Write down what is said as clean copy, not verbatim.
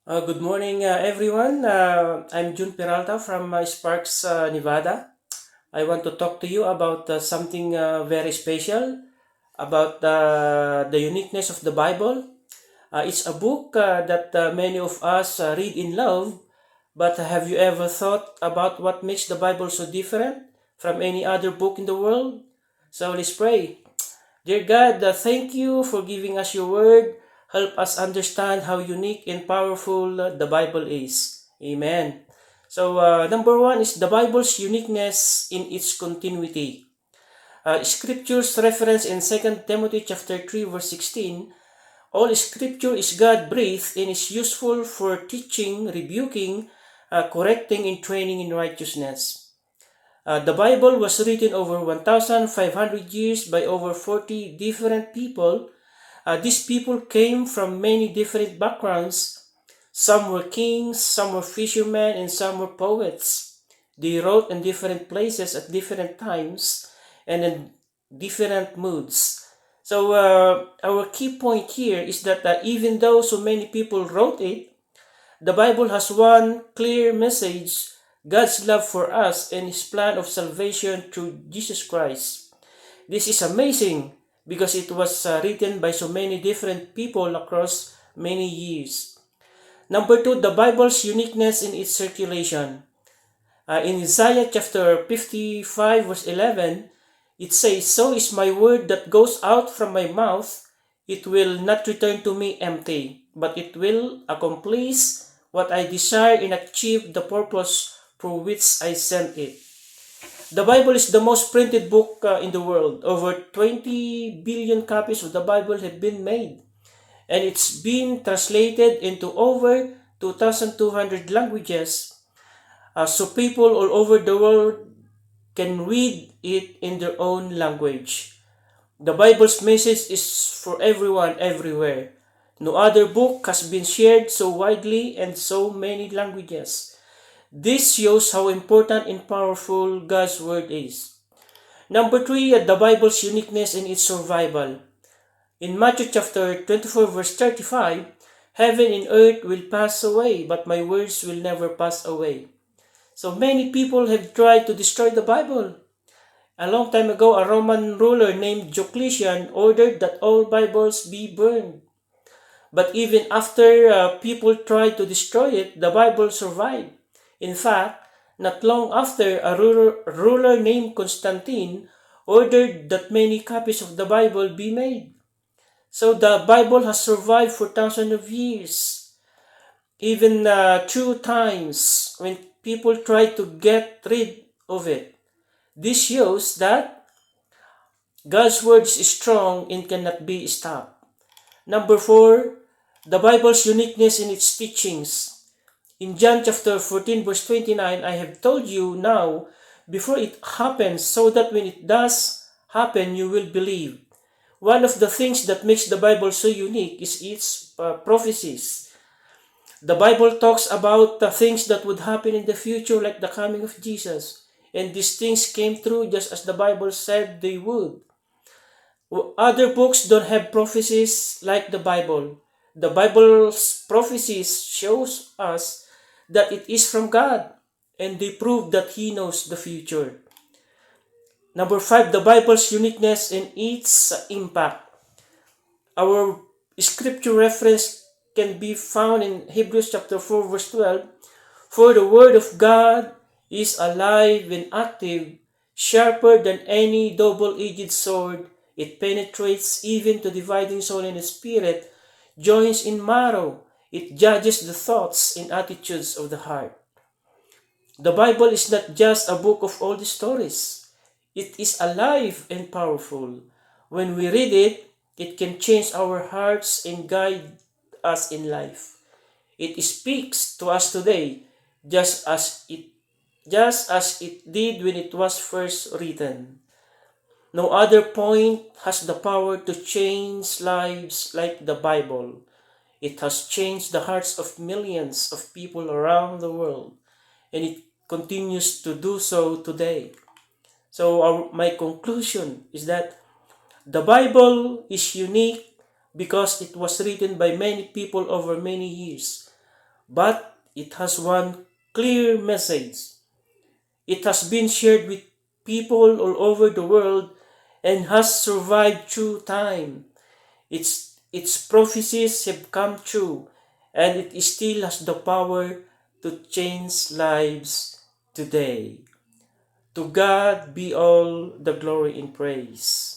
Good morning, everyone. I'm June Peralta from Sparks, Nevada. I want to talk to you about something very special about the uniqueness of the Bible. It's a book that many of us read in love, but have you ever thought about what makes the Bible so different from any other book in the world? So let's pray. Dear God, thank you for giving us your word. Help us understand how unique and powerful the Bible is. Amen. So, number one is the Bible's uniqueness in its continuity. Scripture's reference in Second Timothy chapter 3 verse 16, all scripture is God breathed and is useful for teaching, rebuking, correcting, and training in righteousness. The Bible was written over 1,500 years by over 40 different people. These people came from many different backgrounds. Some were kings, some were fishermen, and some were poets. They wrote in different places at different times and in different moods. So, our key point here is that even though so many people wrote it, the Bible has one clear message: God's love for us and His plan of salvation through Jesus Christ. This is amazing because it was written by so many different people across many years. Number two, the Bible's uniqueness in its circulation. In Isaiah chapter 55 verse 11, it says, "So is my word that goes out from my mouth, it will not return to me empty, but it will accomplish what I desire and achieve the purpose for which I sent it." The Bible is the most printed book in the world. Over 20 billion copies of the Bible have been made, and it's been translated into over 2,200 languages, so people all over the world can read it in their own language. The Bible's message is for everyone, everywhere. No other book has been shared so widely and so many languages. This shows how important and powerful God's Word is. Number three, the Bible's uniqueness in its survival. In Matthew chapter 24 verse 35, heaven and earth will pass away, but my words will never pass away. So many people have tried to destroy the Bible. A long time ago, a Roman ruler named Diocletian ordered that all Bibles be burned. But even after people tried to destroy it, the Bible survived. In fact, not long after, a ruler named Constantine ordered that many copies of the Bible be made. So the Bible has survived for thousands of years. Even two times when people tried to get rid of it. This shows that God's word is strong and cannot be stopped. Number four, the Bible's uniqueness in its teachings. In John chapter 14 verse 29, I have told you now before it happens, so that when it does happen, you will believe. One of the things that makes the Bible so unique is its prophecies. The Bible talks about the things that would happen in the future, like the coming of Jesus. And these things came true just as the Bible said they would. Other books don't have prophecies like the Bible. The Bible's prophecies shows us that it is from God, and they prove that He knows the future. Number five, the Bible's uniqueness and its impact. Our scripture reference can be found in Hebrews chapter 4 verse 12. For the word of God is alive and active, sharper than any double-edged sword. It penetrates even to dividing soul and spirit, joins in marrow. It judges the thoughts and attitudes of the heart. The Bible is not just a book of old stories. It is alive and powerful. When we read it, it can change our hearts and guide us in life. It speaks to us today just as it did when it was first written. No other point has the power to change lives like the Bible. It has changed the hearts of millions of people around the world, and it continues to do so today. So my conclusion is that the Bible is unique because it was written by many people over many years. but it has one clear message. It has been shared with people all over the world and has survived through time. Its prophecies have come true, and it still has the power to change lives today. To God be all the glory and praise.